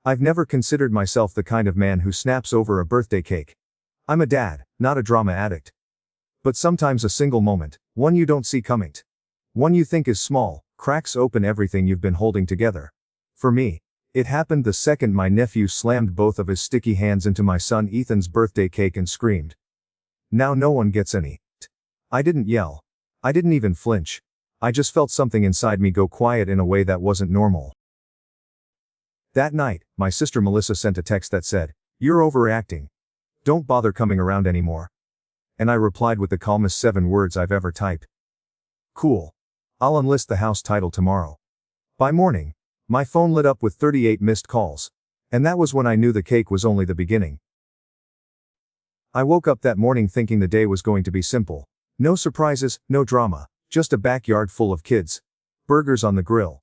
I've never considered myself the kind of man who snaps over a birthday cake. I'm a dad, not a drama addict. But sometimes a single moment, one you don't see coming, one you think is small, cracks open everything you've been holding together. For me, it happened the second my nephew slammed both of his sticky hands into my son Ethan's birthday cake and screamed. Now no one gets any. I didn't yell. I didn't even flinch. I just felt something inside me go quiet in a way that wasn't normal. That night, my sister Melissa sent a text that said, "You're overreacting. Don't bother coming around anymore." And I replied with the calmest 7 words I've ever typed. Cool. I'll unlist the house title tomorrow. By morning, my phone lit up with 38 missed calls. And that was when I knew the cake was only the beginning. I woke up that morning thinking the day was going to be simple. No surprises, no drama, just a backyard full of kids. Burgers on the grill.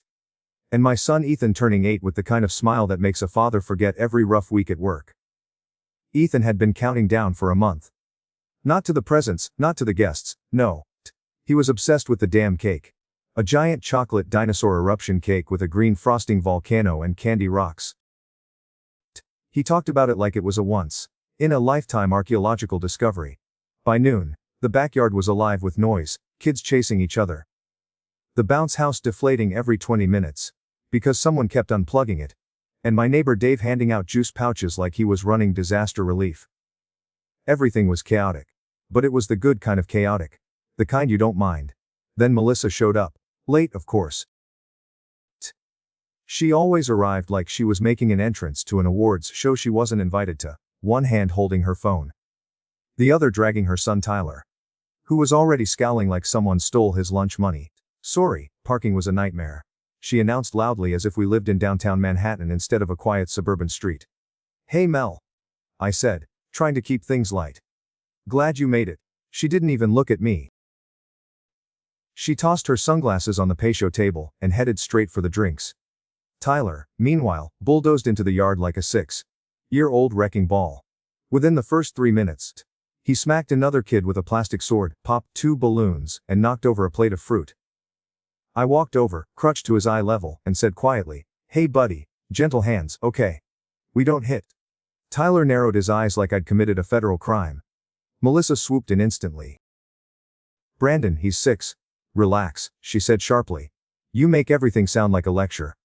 And my son Ethan turning 8 with the kind of smile that makes a father forget every rough week at work. Ethan had been counting down for a month. Not to the presents, not to the guests, no. He was obsessed with the damn cake. A giant chocolate dinosaur eruption cake with a green frosting volcano and candy rocks. He talked about it like it was a once-in-a-lifetime archaeological discovery. By noon, the backyard was alive with noise, kids chasing each other. The bounce house deflating every 20 minutes. Because someone kept unplugging it. And my neighbor Dave handing out juice pouches like he was running disaster relief. Everything was chaotic. But it was the good kind of chaotic. The kind you don't mind. Then Melissa showed up. Late, of course. She always arrived like she was making an entrance to an awards show she wasn't invited to, one hand holding her phone. The other dragging her son Tyler. Who was already scowling like someone stole his lunch money. Sorry, parking was a nightmare. She announced loudly as if we lived in downtown Manhattan instead of a quiet suburban street. Hey Mel. I said, trying to keep things light. Glad you made it. She didn't even look at me. She tossed her sunglasses on the patio table and headed straight for the drinks. Tyler, meanwhile, bulldozed into the yard like a 6-year-old wrecking ball. Within the first 3 minutes, he smacked another kid with a plastic sword, popped 2 balloons, and knocked over a plate of fruit. I walked over, crutch to his eye level, and said quietly, "Hey buddy, gentle hands, okay? We don't hit." Tyler narrowed his eyes like I'd committed a federal crime. Melissa swooped in instantly. "Brandon, he's 6. Relax," she said sharply. "You make everything sound like a lecture."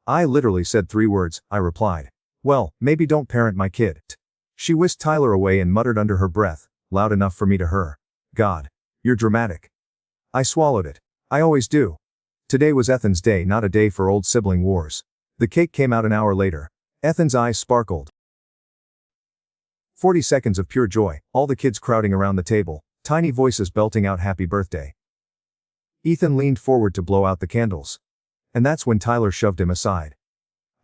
"I literally said 3 words, I replied. "Well, maybe don't parent my kid." She whisked Tyler away and muttered under her breath, loud enough for me to hear. "God. You're dramatic." I swallowed it. I always do. Today was Ethan's day, not a day for old sibling wars. The cake came out an hour later. Ethan's eyes sparkled. 40 seconds of pure joy, all the kids crowding around the table, tiny voices belting out happy birthday. Ethan leaned forward to blow out the candles. And that's when Tyler shoved him aside.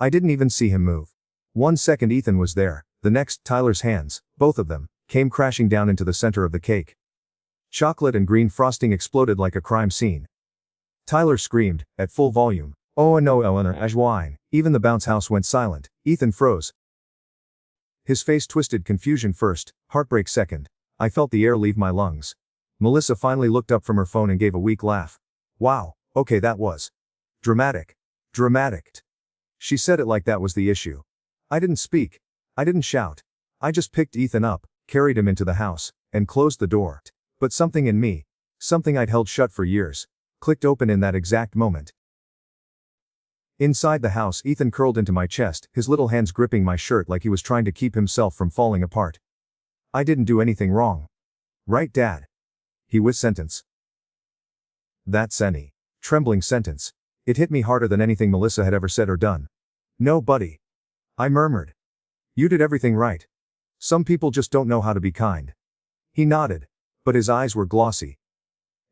I didn't even see him move. 1 second Ethan was there, the next, Tyler's hands, both of them, came crashing down into the center of the cake. Chocolate and green frosting exploded like a crime scene. Tyler screamed, at full volume, "Oh no, Eleanor, Ajwine." Even the bounce house went silent. Ethan froze. His face twisted, confusion first, heartbreak second. I felt the air leave my lungs. Melissa finally looked up from her phone and gave a weak laugh. "Wow, okay, that was dramatic. Dramatic." She said it like that was the issue. I didn't speak. I didn't shout. I just picked Ethan up, carried him into the house, and closed the door. But something in me, something I'd held shut for years, clicked open in that exact moment. Inside the house, Ethan curled into my chest, his little hands gripping my shirt like he was trying to keep himself from falling apart. "I didn't do anything wrong. Right, Dad?" He whispered sentence. That's any trembling sentence. It hit me harder than anything Melissa had ever said or done. "No, buddy." I murmured. "You did everything right. Some people just don't know how to be kind." He nodded. But his eyes were glossy.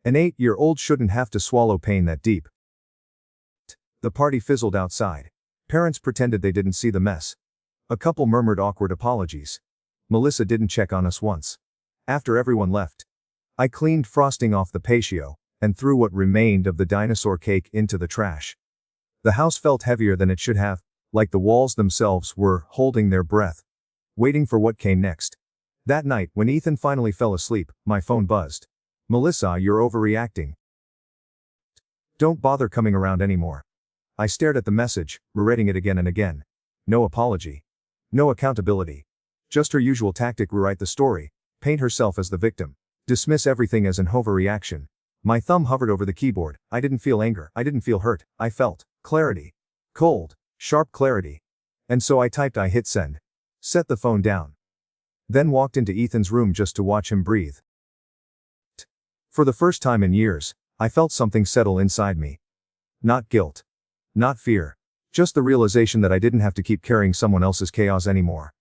An 8-year-old shouldn't have to swallow pain that deep. The party fizzled outside. Parents pretended they didn't see the mess. A couple murmured awkward apologies. Melissa didn't check on us once. After everyone left, I cleaned frosting off the patio, and threw what remained of the dinosaur cake into the trash. The house felt heavier than it should have, like the walls themselves were holding their breath, waiting for what came next. That night, when Ethan finally fell asleep, my phone buzzed. "Melissa, you're overreacting. Don't bother coming around anymore." I stared at the message, rereading it again and again. No apology. No accountability. Just her usual tactic: rewrite the story, paint herself as the victim, dismiss everything as an overreaction. My thumb hovered over the keyboard. I didn't feel anger. I didn't feel hurt. I felt clarity. Cold, sharp clarity. And so I typed. I hit send. Set the phone down. Then walked into Ethan's room just to watch him breathe. For the first time in years, I felt something settle inside me. Not guilt. Not fear. Just the realization that I didn't have to keep carrying someone else's chaos anymore.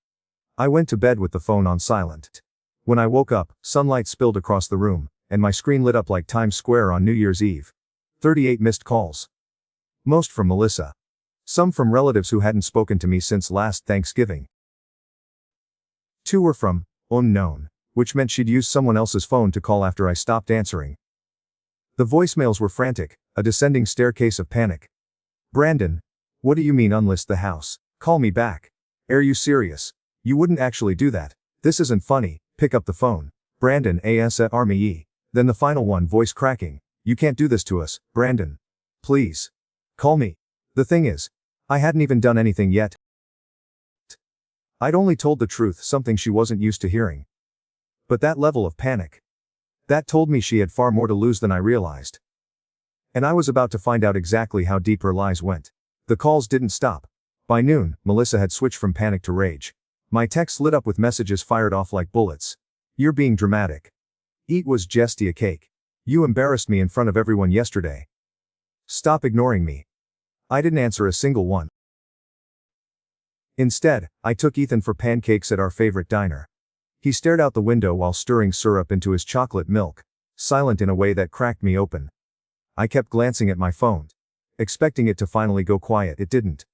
I went to bed with the phone on silent. When I woke up, sunlight spilled across the room, and my screen lit up like Times Square on New Year's Eve. 38 missed calls. Most from Melissa. Some from relatives who hadn't spoken to me since last Thanksgiving. 2 were from unknown, which meant she'd used someone else's phone to call after I stopped answering. The voicemails were frantic, a descending staircase of panic. Brandon, what do you mean unlist the house? Call me back. Are you serious? You wouldn't actually do that. This isn't funny. Pick up the phone. Brandon Army. Then the final one, voice cracking. You can't do this to us, Brandon. Please. Call me. The thing is, I hadn't even done anything yet. I'd only told the truth, something she wasn't used to hearing. But that level of panic. That told me she had far more to lose than I realized. And I was about to find out exactly how deep her lies went. The calls didn't stop. By noon, Melissa had switched from panic to rage. My text lit up with messages fired off like bullets. You're being dramatic. Eat was just a cake. You embarrassed me in front of everyone yesterday. Stop ignoring me. I didn't answer a single one. Instead, I took Ethan for pancakes at our favorite diner. He stared out the window while stirring syrup into his chocolate milk, silent in a way that cracked me open. I kept glancing at my phone, expecting it to finally go quiet. It didn't.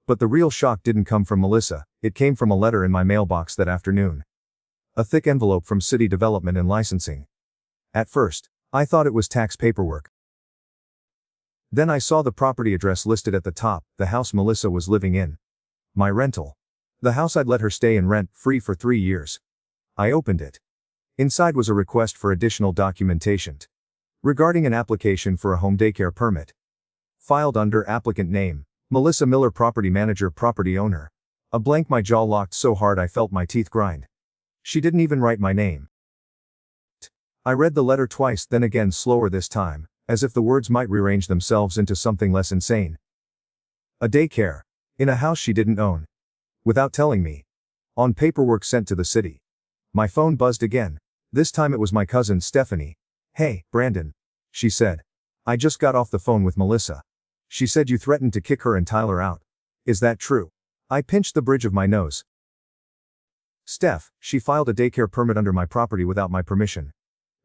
But the real shock didn't come from Melissa, it came from a letter in my mailbox that afternoon. A thick envelope from City Development and Licensing. At first, I thought it was tax paperwork. Then I saw the property address listed at the top, the house Melissa was living in. My rental. The house I'd let her stay in rent-free for 3 years. I opened it. Inside was a request for additional documentation. Regarding an application for a home daycare permit. Filed under applicant name, Melissa Miller, property manager, property owner. A blank. My jaw locked so hard I felt my teeth grind. She didn't even write my name. I read the letter twice, then again slower this time, as if the words might rearrange themselves into something less insane. A daycare. In a house she didn't own. Without telling me. On paperwork sent to the city. My phone buzzed again. This time it was my cousin Stephanie. Hey, Brandon. She said. I just got off the phone with Melissa. She said you threatened to kick her and Tyler out. Is that true? I pinched the bridge of my nose. Steph, she filed a daycare permit under my property without my permission.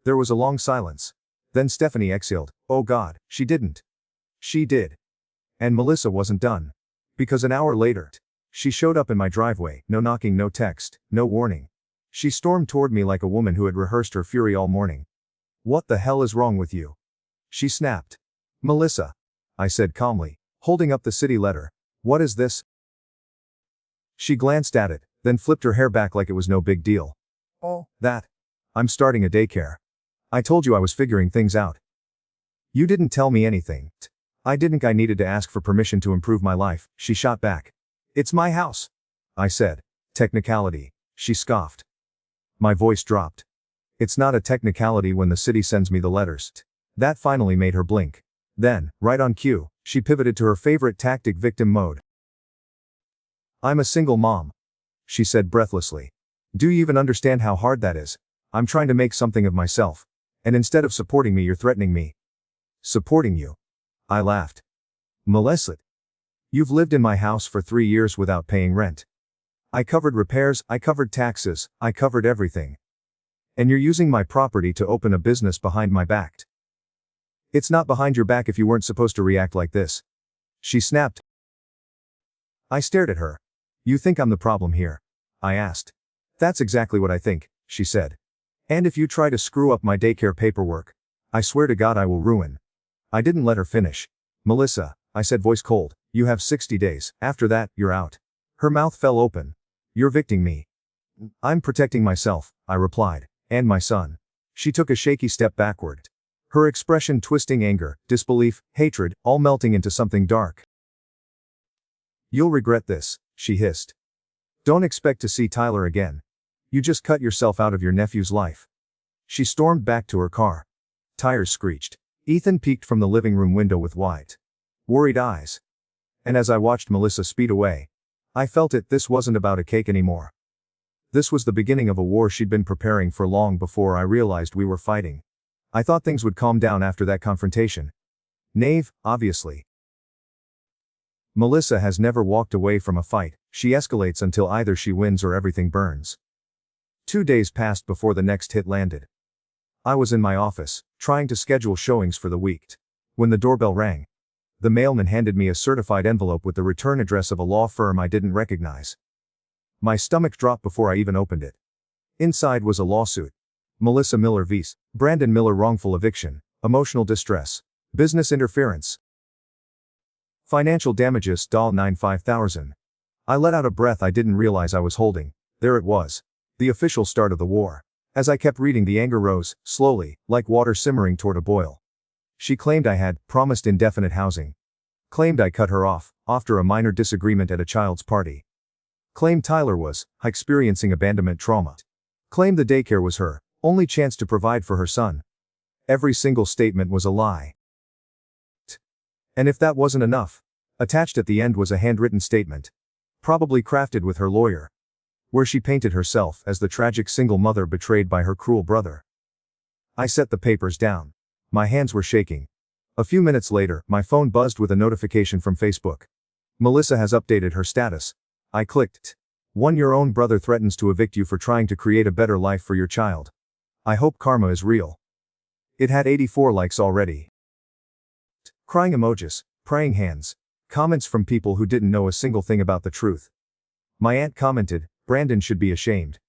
There was a long silence. Then Stephanie exhaled. Oh God, she didn't. She did. And Melissa wasn't done. Because an hour later, she showed up in my driveway, no knocking, no text, no warning. She stormed toward me like a woman who had rehearsed her fury all morning. What the hell is wrong with you? She snapped. Melissa. I said calmly, holding up the city letter. What is this? She glanced at it, then flipped her hair back like it was no big deal. Oh, that. I'm starting a daycare. I told you I was figuring things out. You didn't tell me anything. I didn't. I needed to ask for permission to improve my life, she shot back. It's my house. I said. Technicality, she scoffed. My voice dropped. It's not a technicality when the city sends me the letters. That finally made her blink. Then, right on cue, she pivoted to her favorite tactic, victim mode. I'm a single mom. She said breathlessly. Do you even understand how hard that is? I'm trying to make something of myself. And instead of supporting me, you're threatening me. Supporting you? I laughed. Melissa. You've lived in my house for 3 years without paying rent. I covered repairs, I covered taxes, I covered everything. And you're using my property to open a business behind my back. It's not behind your back if you weren't supposed to react like this. She snapped. I stared at her. You think I'm the problem here? I asked. That's exactly what I think, she said. And if you try to screw up my daycare paperwork, I swear to God I will ruin. I didn't let her finish. Melissa, I said, voice cold, you have 60 days, after that, you're out. Her mouth fell open. You're evicting me. I'm protecting myself, I replied, and my son. She took a shaky step backward. Her expression twisting, anger, disbelief, hatred, all melting into something dark. You'll regret this, she hissed. Don't expect to see Tyler again. You just cut yourself out of your nephew's life. She stormed back to her car. Tires screeched. Ethan peeked from the living room window with wide, worried eyes. And as I watched Melissa speed away, I felt it, this wasn't about a cake anymore. This was the beginning of a war she'd been preparing for long before I realized we were fighting. I thought things would calm down after that confrontation. Knave, obviously. Melissa has never walked away from a fight, she escalates until either she wins or everything burns. 2 days passed before the next hit landed. I was in my office, trying to schedule showings for the week, when the doorbell rang. The mailman handed me a certified envelope with the return address of a law firm I didn't recognize. My stomach dropped before I even opened it. Inside was a lawsuit. Melissa Miller vs. Brandon Miller wrongful eviction, emotional distress, business interference. Financial damages $95,000. I let out a breath I didn't realize I was holding. There it was. The official start of the war. As I kept reading, the anger rose, slowly, like water simmering toward a boil. She claimed I had promised indefinite housing. Claimed I cut her off, after a minor disagreement at a child's party. Claimed Tyler was experiencing abandonment trauma. Claimed the daycare was her only chance to provide for her son. Every single statement was a lie. And if that wasn't enough, attached at the end was a handwritten statement, probably crafted with her lawyer, where she painted herself as the tragic single mother betrayed by her cruel brother. I set the papers down. My hands were shaking. A few minutes later, my phone buzzed with a notification from Facebook. Melissa has updated her status. I clicked. 1. Your own brother threatens to evict you for trying to create a better life for your child. I hope karma is real. It had 84 likes already. Crying emojis, praying hands, comments from people who didn't know a single thing about the truth. My aunt commented, Brandon should be ashamed.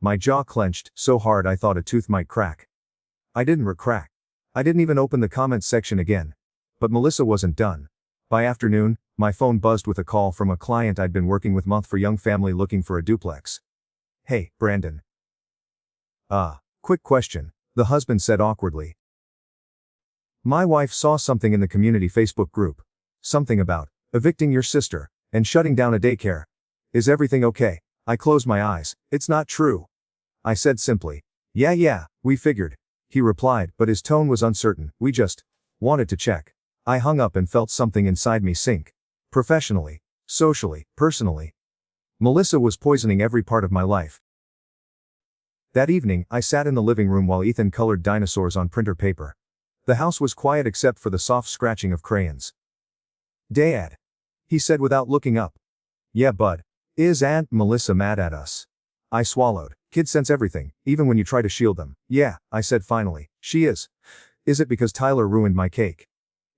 My jaw clenched so hard I thought a tooth might crack. I didn't crack. I didn't even open the comments section again. But Melissa wasn't done. By afternoon, my phone buzzed with a call from a client I'd been working with month for young family looking for a duplex. Hey, Brandon. Quick question, the husband said awkwardly. My wife saw something in the community Facebook group. Something about evicting your sister and shutting down a daycare. Is everything okay? I closed my eyes. It's not true. I said simply. Yeah, we figured. He replied, but his tone was uncertain. We just wanted to check. I hung up and felt something inside me sink. Professionally, socially, personally. Melissa was poisoning every part of my life. That evening, I sat in the living room while Ethan colored dinosaurs on printer paper. The house was quiet except for the soft scratching of crayons. Dad, he said without looking up. Yeah, bud. Is Aunt Melissa mad at us? I swallowed. Kids sense everything, even when you try to shield them. Yeah, I said finally. She is. Is it because Tyler ruined my cake?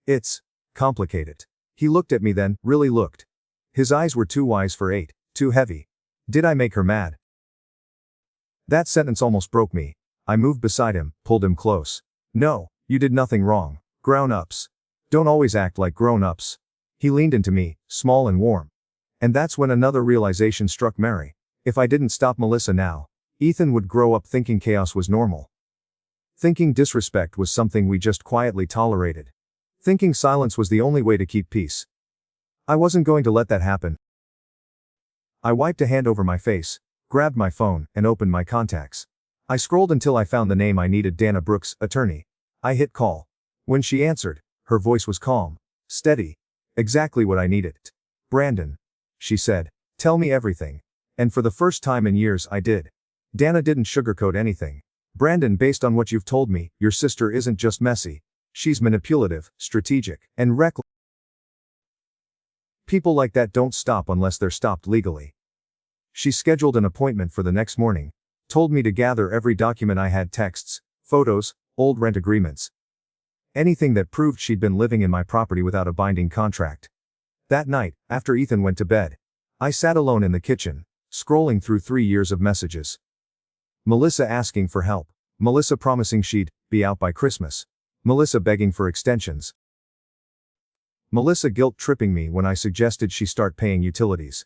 It's complicated. He looked at me then, really looked. His eyes were too wise for 8, too heavy. Did I make her mad? That sentence almost broke me. I moved beside him, pulled him close. No, you did nothing wrong. Grown-ups don't always act like grown-ups. He leaned into me, small and warm. And that's when another realization struck Mary. If I didn't stop Melissa now, Ethan would grow up thinking chaos was normal. Thinking disrespect was something we just quietly tolerated. Thinking silence was the only way to keep peace. I wasn't going to let that happen. I wiped a hand over my face, grabbed my phone, and opened my contacts. I scrolled until I found the name I needed, Dana Brooks, attorney. I hit call. When she answered, her voice was calm, steady. Exactly what I needed. Brandon, she said, tell me everything. And for the first time in years I did. Dana didn't sugarcoat anything. Brandon, based on what you've told me, your sister isn't just messy. She's manipulative, strategic, and reckless. People like that don't stop unless they're stopped legally. She scheduled an appointment for the next morning. Told me to gather every document I had, texts, photos, old rent agreements. Anything that proved she'd been living in my property without a binding contract. That night, after Ethan went to bed, I sat alone in the kitchen, scrolling through 3 years of messages. Melissa asking for help. Melissa promising she'd be out by Christmas. Melissa begging for extensions. Melissa guilt-tripping me when I suggested she start paying utilities.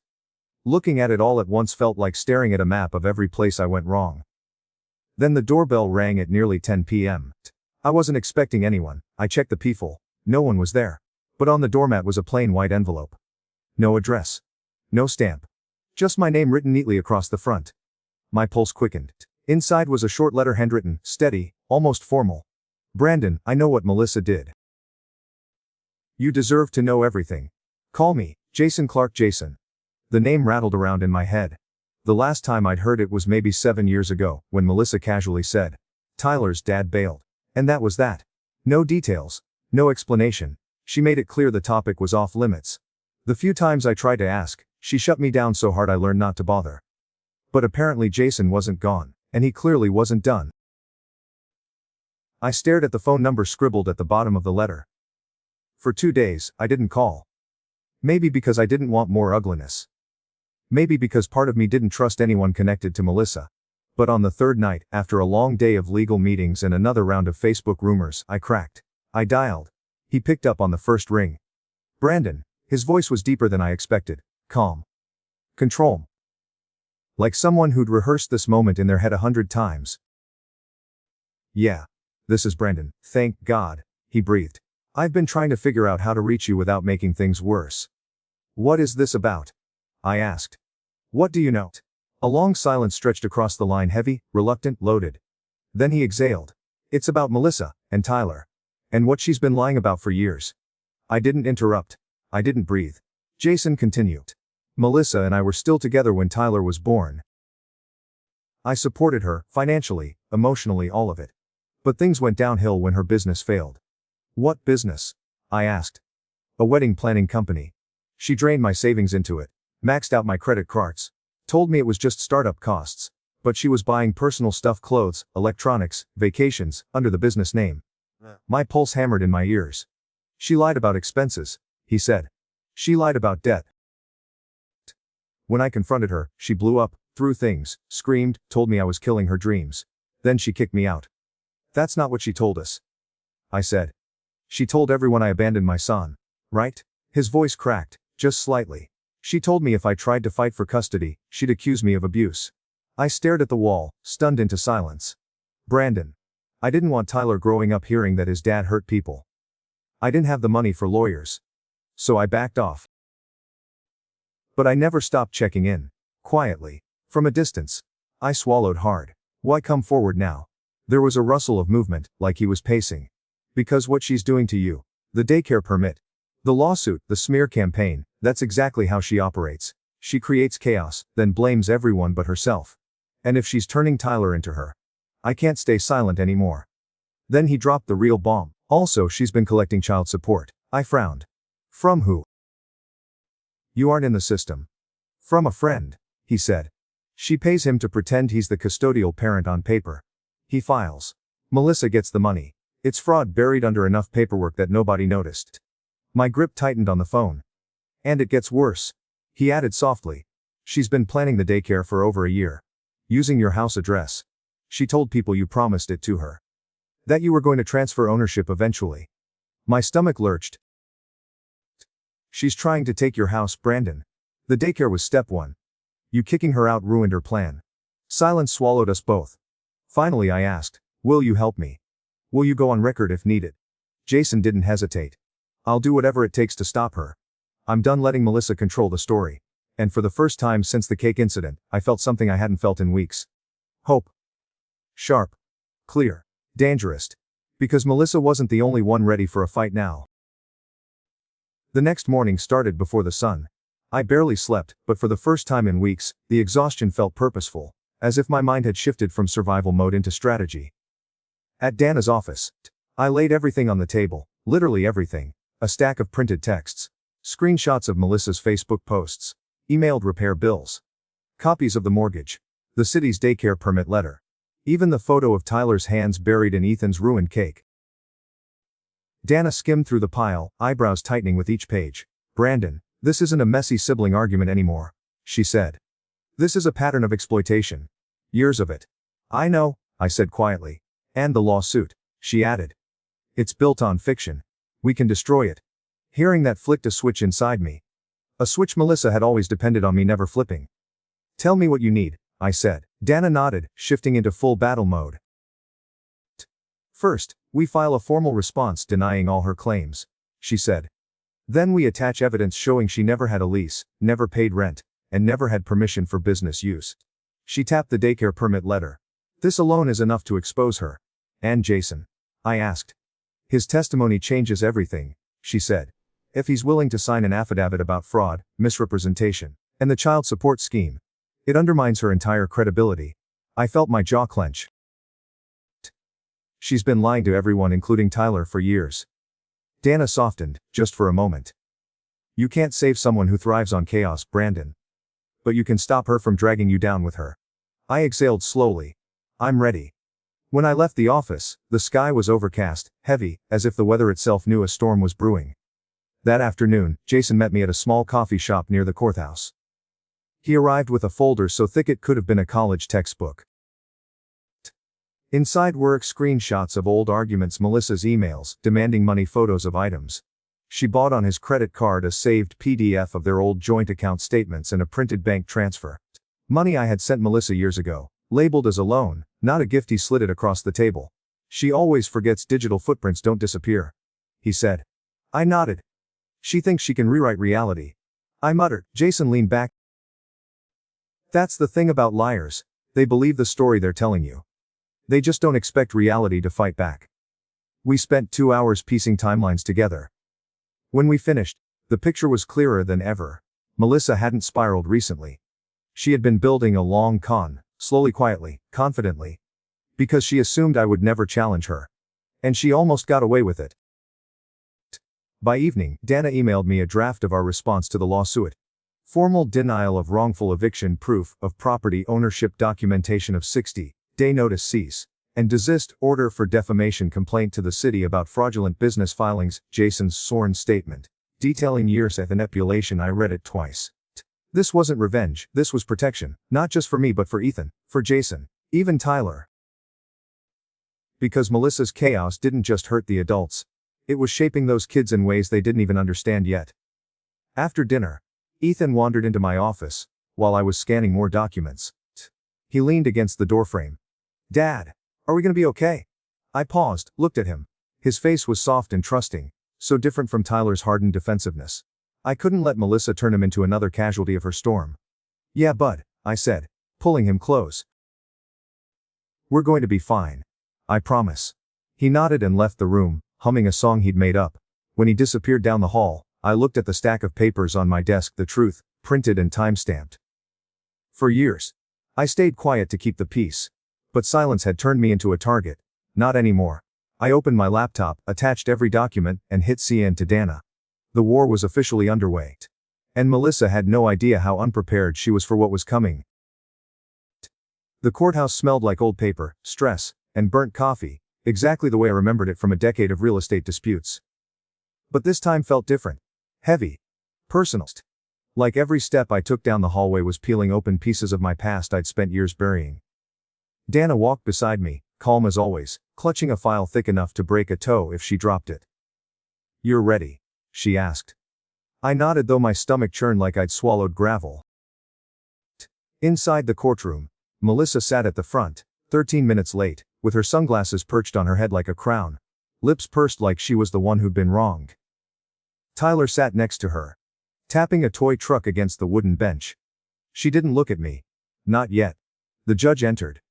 Looking at it all at once felt like staring at a map of every place I went wrong. Then the doorbell rang at nearly 10 p.m. I wasn't expecting anyone. I checked the peephole. No one was there. But on the doormat was a plain white envelope. No address. No stamp. Just my name written neatly across the front. My pulse quickened. Inside was a short letter handwritten, steady, almost formal. Brandon, I know what Melissa did. You deserve to know everything. Call me, Jason Clark Jason. The name rattled around in my head. The last time I'd heard it was maybe 7 years ago, when Melissa casually said, Tyler's dad bailed. And that was that. No details. No explanation. She made it clear the topic was off limits. The few times I tried to ask, she shut me down so hard I learned not to bother. But apparently Jason wasn't gone, and he clearly wasn't done. I stared at the phone number scribbled at the bottom of the letter. For 2 days, I didn't call. Maybe because I didn't want more ugliness. Maybe because part of me didn't trust anyone connected to Melissa. But on the third night, after a long day of legal meetings and another round of Facebook rumors, I cracked. I dialed. He picked up on the first ring. Brandon. His voice was deeper than I expected. Calm. Control. Like someone who'd rehearsed this moment in their head 100 times. Yeah. This is Brandon, thank God, he breathed. I've been trying to figure out how to reach you without making things worse. What is this about? I asked. What do you know? A long silence stretched across the line, heavy, reluctant, loaded. Then he exhaled. It's about Melissa, and Tyler. And what she's been lying about for years. I didn't interrupt. I didn't breathe. Jason continued. Melissa and I were still together when Tyler was born. I supported her, financially, emotionally, all of it. But things went downhill when her business failed. What business? I asked. A wedding planning company. She drained my savings into it, maxed out my credit cards, told me it was just startup costs, but she was buying personal stuff, clothes, electronics, vacations, under the business name. My pulse hammered in my ears. She lied about expenses, he said. She lied about debt. When I confronted her, she blew up, threw things, screamed, told me I was killing her dreams. Then she kicked me out. That's not what she told us. I said. She told everyone I abandoned my son. Right? His voice cracked, just slightly. She told me if I tried to fight for custody, she'd accuse me of abuse. I stared at the wall, stunned into silence. Brandon. I didn't want Tyler growing up hearing that his dad hurt people. I didn't have the money for lawyers. So I backed off. But I never stopped checking in. Quietly. From a distance. I swallowed hard. Why come forward now? There was a rustle of movement, like he was pacing. Because what she's doing to you. The daycare permit. The lawsuit, the smear campaign, that's exactly how she operates. She creates chaos, then blames everyone but herself. And if she's turning Tyler into her. I can't stay silent anymore. Then he dropped the real bomb. Also, she's been collecting child support. I frowned. From who? You aren't in the system. From a friend, he said. She pays him to pretend he's the custodial parent on paper. He files. Melissa gets the money. It's fraud buried under enough paperwork that nobody noticed. My grip tightened on the phone. And it gets worse. He added softly. She's been planning the daycare for over a year. Using your house address. She told people you promised it to her. That you were going to transfer ownership eventually. My stomach lurched. She's trying to take your house, Brandon. The daycare was step one. You kicking her out ruined her plan. Silence swallowed us both. Finally I asked, will you help me? Will you go on record if needed? Jason didn't hesitate. I'll do whatever it takes to stop her. I'm done letting Melissa control the story. And for the first time since the cake incident, I felt something I hadn't felt in weeks. Hope. Sharp. Clear. Dangerous. Because Melissa wasn't the only one ready for a fight now. The next morning started before the sun. I barely slept, but for the first time in weeks, the exhaustion felt purposeful, as if my mind had shifted from survival mode into strategy. At Dana's office, I laid everything on the table, literally everything. A stack of printed texts. Screenshots of Melissa's Facebook posts. Emailed repair bills. Copies of the mortgage. The city's daycare permit letter. Even the photo of Tyler's hands buried in Ethan's ruined cake. Dana skimmed through the pile, eyebrows tightening with each page. Brandon, this isn't a messy sibling argument anymore, she said. This is a pattern of exploitation. Years of it. I know, I said quietly. And the lawsuit, she added. It's built on fiction. We can destroy it. Hearing that flicked a switch inside me. A switch Melissa had always depended on me never flipping. Tell me what you need, I said. Dana nodded, shifting into full battle mode. First, we file a formal response denying all her claims, she said. Then we attach evidence showing she never had a lease, never paid rent, and never had permission for business use. She tapped the daycare permit letter. This alone is enough to expose her. And Jason? I asked. His testimony changes everything, she said. If he's willing to sign an affidavit about fraud, misrepresentation, and the child support scheme, it undermines her entire credibility. I felt my jaw clench. She's been lying to everyone, including Tyler, for years. Dana softened, just for a moment. You can't save someone who thrives on chaos, Brandon. But you can stop her from dragging you down with her. I exhaled slowly. I'm ready. When I left the office, the sky was overcast, heavy, as if the weather itself knew a storm was brewing. That afternoon, Jason met me at a small coffee shop near the courthouse. He arrived with a folder so thick it could have been a college textbook. Inside were screenshots of old arguments, Melissa's emails, demanding money, photos of items she bought on his credit card, a saved PDF of their old joint account statements, and a printed bank transfer. Money I had sent Melissa years ago, labeled as a loan, not a gift. He slid it across the table. She always forgets digital footprints don't disappear, he said. I nodded. She thinks she can rewrite reality, I muttered. Jason leaned back. That's the thing about liars. They believe the story they're telling you. They just don't expect reality to fight back. We spent 2 hours piecing timelines together. When we finished, the picture was clearer than ever. Melissa hadn't spiraled recently. She had been building a long con, slowly, quietly, confidently. Because she assumed I would never challenge her. And she almost got away with it. By evening, Dana emailed me a draft of our response to the lawsuit. Formal denial of wrongful eviction, proof of property ownership, documentation of 60-day notice cease and desist order for defamation, complaint to the city about fraudulent business filings, Jason's sworn statement detailing years of manipulation. I read it twice. This wasn't revenge, this was protection, not just for me but for Ethan, for Jason, even Tyler. Because Melissa's chaos didn't just hurt the adults, it was shaping those kids in ways they didn't even understand yet. After dinner, Ethan wandered into my office, while I was scanning more documents. He leaned against the doorframe. Dad, are we gonna be okay? I paused, looked at him. His face was soft and trusting, so different from Tyler's hardened defensiveness. I couldn't let Melissa turn him into another casualty of her storm. Yeah, bud, I said, pulling him close. We're going to be fine. I promise. He nodded and left the room, humming a song he'd made up. When he disappeared down the hall, I looked at the stack of papers on my desk, the truth, printed and time-stamped. For years, I stayed quiet to keep the peace. But silence had turned me into a target. Not anymore. I opened my laptop, attached every document, and hit send to Dana. The war was officially underway. And Melissa had no idea how unprepared she was for what was coming. The courthouse smelled like old paper, stress, and burnt coffee, exactly the way I remembered it from a decade of real estate disputes. But this time felt different. Heavy. Personal. Like every step I took down the hallway was peeling open pieces of my past I'd spent years burying. Dana walked beside me, calm as always, clutching a file thick enough to break a toe if she dropped it. You're ready? She asked. I nodded, though my stomach churned like I'd swallowed gravel. Inside the courtroom, Melissa sat at the front, 13 minutes late, with her sunglasses perched on her head like a crown, lips pursed like she was the one who'd been wronged. Tyler sat next to her, tapping a toy truck against the wooden bench. She didn't look at me. Not yet. The judge entered.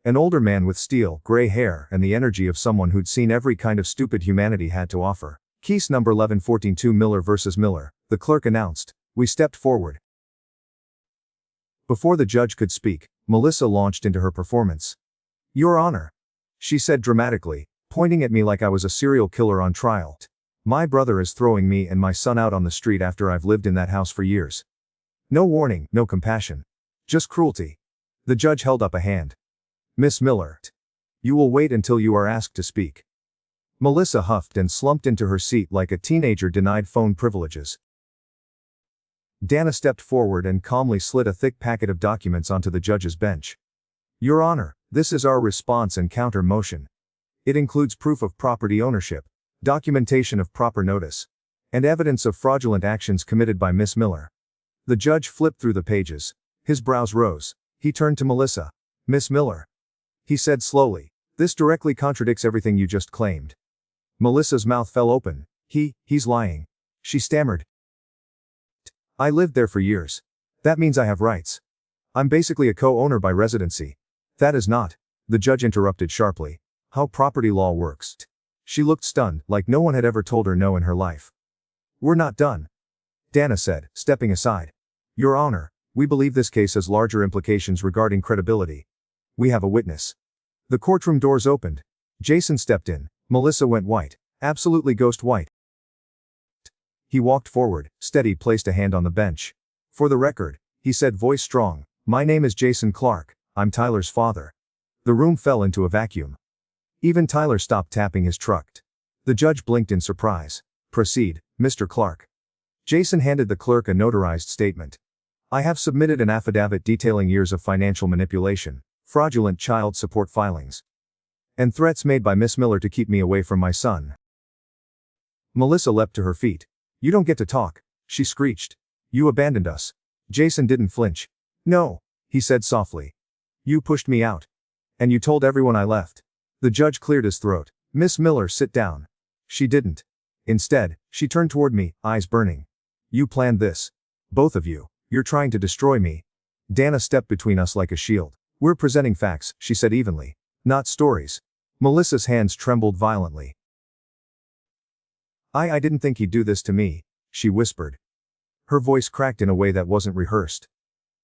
An older man with steel, gray hair and the energy of someone who'd seen every kind of stupid humanity had to offer. Case number 11-14-2 Miller versus Miller, the clerk announced. We stepped forward. Before the judge could speak, Melissa launched into her performance. Your Honor, she said dramatically, pointing at me like I was a serial killer on trial. My brother is throwing me and my son out on the street after I've lived in that house for years. No warning, no compassion. Just cruelty. The judge held up a hand. Miss Miller, you will wait until you are asked to speak. Melissa huffed and slumped into her seat like a teenager denied phone privileges. Dana stepped forward and calmly slid a thick packet of documents onto the judge's bench. Your Honor, this is our response and counter motion. It includes proof of property ownership, documentation of proper notice, and evidence of fraudulent actions committed by Miss Miller. The judge flipped through the pages. His brows rose. He turned to Melissa. Miss Miller, he said slowly, this directly contradicts everything you just claimed. Melissa's mouth fell open. He's lying. She stammered. I lived there for years. That means I have rights. I'm basically a co-owner by residency. That is not. The judge interrupted sharply. How property law works. She looked stunned, like no one had ever told her no in her life. We're not done, Dana said, stepping aside. Your Honor, we believe this case has larger implications regarding credibility. We have a witness. The courtroom doors opened. Jason stepped in. Melissa went white. Absolutely ghost white. He walked forward, steady, placed a hand on the bench. For the record, he said, voice strong, my name is Jason Clark, I'm Tyler's father. The room fell into a vacuum. Even Tyler stopped tapping his truck. The judge blinked in surprise. Proceed, Mr. Clark. Jason handed the clerk a notarized statement. I have submitted an affidavit detailing years of financial manipulation, fraudulent child support filings, and threats made by Miss Miller to keep me away from my son. Melissa leapt to her feet. You don't get to talk, she screeched. You abandoned us. Jason didn't flinch. No, he said softly. You pushed me out. And you told everyone I left. The judge cleared his throat. Miss Miller, sit down. She didn't. Instead, she turned toward me, eyes burning. You planned this. Both of you. You're trying to destroy me. Dana stepped between us like a shield. We're presenting facts, she said evenly. Not stories. Melissa's hands trembled violently. I didn't think he'd do this to me, she whispered. Her voice cracked in a way that wasn't rehearsed.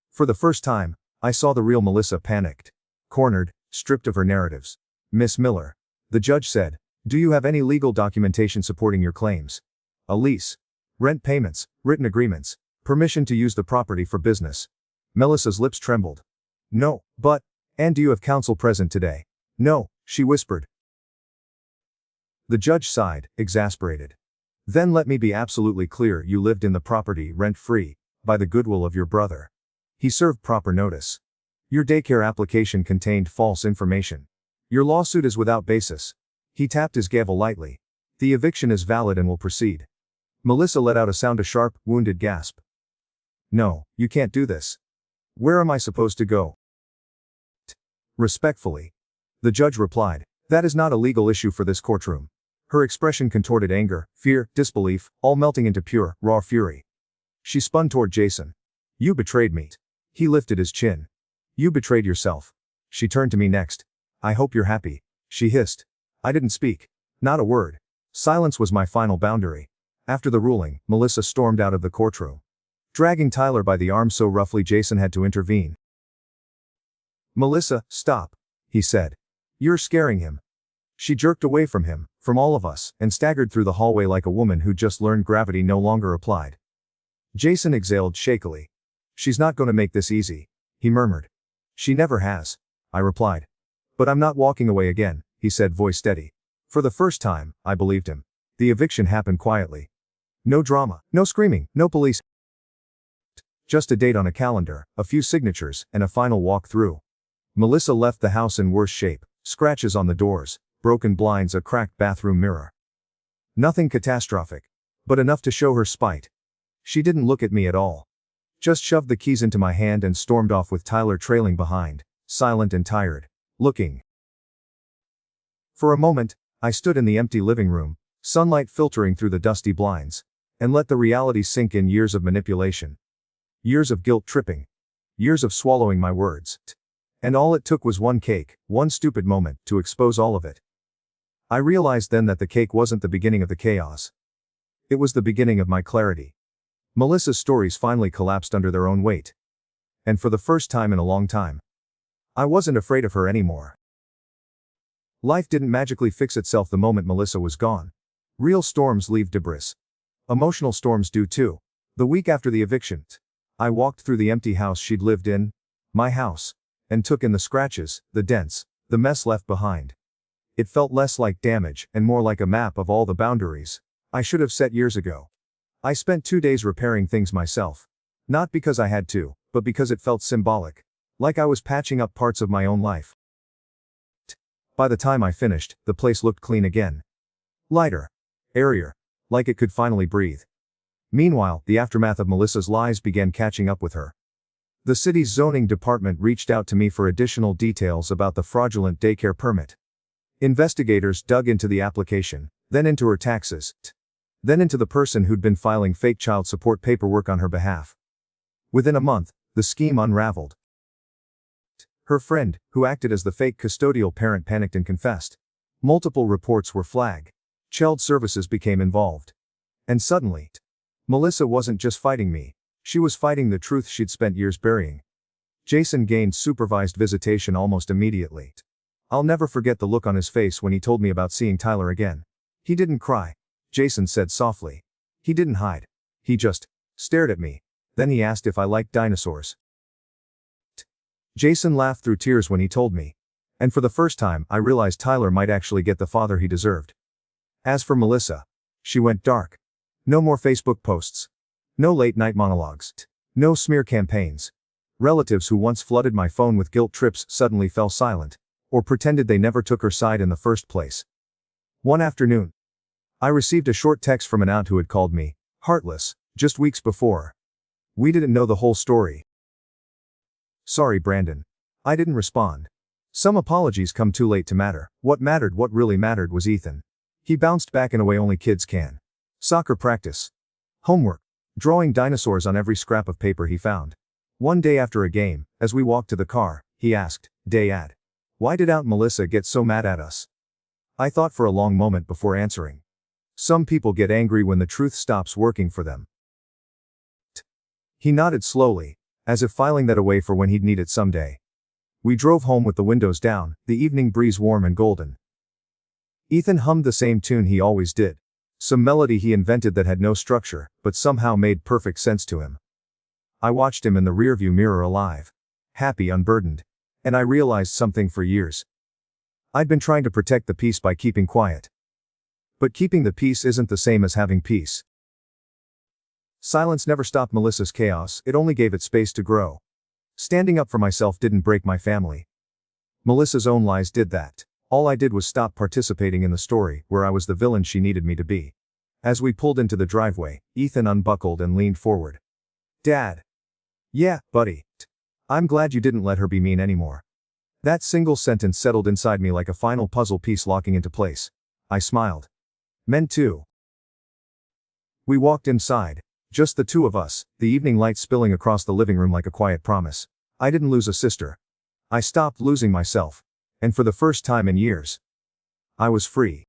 For the first time, I saw the real Melissa, panicked. Cornered, stripped of her narratives. Miss Miller. The judge said, do you have any legal documentation supporting your claims? A lease? Rent payments, written agreements, permission to use the property for business? Melissa's lips trembled. No, but, and do you have counsel present today? No, she whispered. The judge sighed, exasperated. Then let me be absolutely clear, you lived in the property rent-free, by the goodwill of your brother. He served proper notice. Your daycare application contained false information. Your lawsuit is without basis. He tapped his gavel lightly. The eviction is valid and will proceed. Melissa let out a sound, a sharp, wounded gasp. No, you can't do this. Where am I supposed to go? Respectfully. The judge replied. That is not a legal issue for this courtroom. Her expression contorted anger, fear, disbelief, all melting into pure, raw fury. She spun toward Jason. You betrayed me. He lifted his chin. You betrayed yourself. She turned to me next. I hope you're happy, she hissed. I didn't speak. Not a word. Silence was my final boundary. After the ruling, Melissa stormed out of the courtroom, dragging Tyler by the arm so roughly Jason had to intervene. Melissa, stop, he said. You're scaring him. She jerked away from him, from all of us, and staggered through the hallway like a woman who just learned gravity no longer applied. Jason exhaled shakily. She's not going to make this easy, he murmured. She never has, I replied. But I'm not walking away again, he said, voice steady. For the first time, I believed him. The eviction happened quietly. No drama, no screaming, no police. Just a date on a calendar, a few signatures, and a final walk through. Melissa left the house in worse shape, scratches on the doors, broken blinds, a cracked bathroom mirror. Nothing catastrophic, but enough to show her spite. She didn't look at me at all. Just shoved the keys into my hand and stormed off with Tyler trailing behind, silent and tired, looking. For a moment, I stood in the empty living room, sunlight filtering through the dusty blinds, and let the reality sink in. Years of manipulation. Years of guilt tripping. Years of swallowing my words. And all it took was one cake, one stupid moment, to expose all of it. I realized then that the cake wasn't the beginning of the chaos. It was the beginning of my clarity. Melissa's stories finally collapsed under their own weight. And for the first time in a long time, I wasn't afraid of her anymore. Life didn't magically fix itself the moment Melissa was gone. Real storms leave debris. Emotional storms do too. The week after the eviction, I walked through the empty house she'd lived in, my house, and took in the scratches, the dents, the mess left behind. It felt less like damage and more like a map of all the boundaries I should have set years ago. I spent 2 days repairing things myself. Not because I had to, but because it felt symbolic. Like I was patching up parts of my own life. By the time I finished, the place looked clean again. Lighter. Airier. Like it could finally breathe. Meanwhile, the aftermath of Melissa's lies began catching up with her. The city's zoning department reached out to me for additional details about the fraudulent daycare permit. Investigators dug into the application, then into her taxes. Then into the person who'd been filing fake child support paperwork on her behalf. Within a month, the scheme unraveled. Her friend, who acted as the fake custodial parent, panicked and confessed. Multiple reports were flagged. Child services became involved. And suddenly, Melissa wasn't just fighting me. She was fighting the truth she'd spent years burying. Jason gained supervised visitation almost immediately. I'll never forget the look on his face when he told me about seeing Tyler again. He didn't cry, Jason said softly. He didn't hide. He just stared at me. Then he asked if I liked dinosaurs. Jason laughed through tears when he told me. And for the first time, I realized Tyler might actually get the father he deserved. As for Melissa, she went dark. No more Facebook posts. No late-night monologues. No smear campaigns. Relatives who once flooded my phone with guilt trips suddenly fell silent, or pretended they never took her side in the first place. One afternoon, I received a short text from an aunt who had called me heartless just weeks before. We didn't know the whole story. Sorry, Brandon. I didn't respond. Some apologies come too late to matter. What really mattered was Ethan. He bounced back in a way only kids can. Soccer practice. Homework. Drawing dinosaurs on every scrap of paper he found. One day after a game, as we walked to the car, he asked, "Dad, why did Aunt Melissa get so mad at us?" I thought for a long moment before answering. Some people get angry when the truth stops working for them. He nodded slowly, as if filing that away for when he'd need it someday. We drove home with the windows down, the evening breeze warm and golden. Ethan hummed the same tune he always did. Some melody he invented that had no structure, but somehow made perfect sense to him. I watched him in the rearview mirror alive. Happy, unburdened. And I realized something for years. I'd been trying to protect the peace by keeping quiet. But keeping the peace isn't the same as having peace. Silence never stopped Melissa's chaos, it only gave it space to grow. Standing up for myself didn't break my family. Melissa's own lies did that. All I did was stop participating in the story, where I was the villain she needed me to be. As we pulled into the driveway, Ethan unbuckled and leaned forward. "Dad." "Yeah, buddy. I'm glad you didn't let her be mean anymore." That single sentence settled inside me like a final puzzle piece locking into place. I smiled. "Meant to." We walked inside. Just the two of us, the evening light spilling across the living room like a quiet promise. I didn't lose a sister. I stopped losing myself. And for the first time in years, I was free.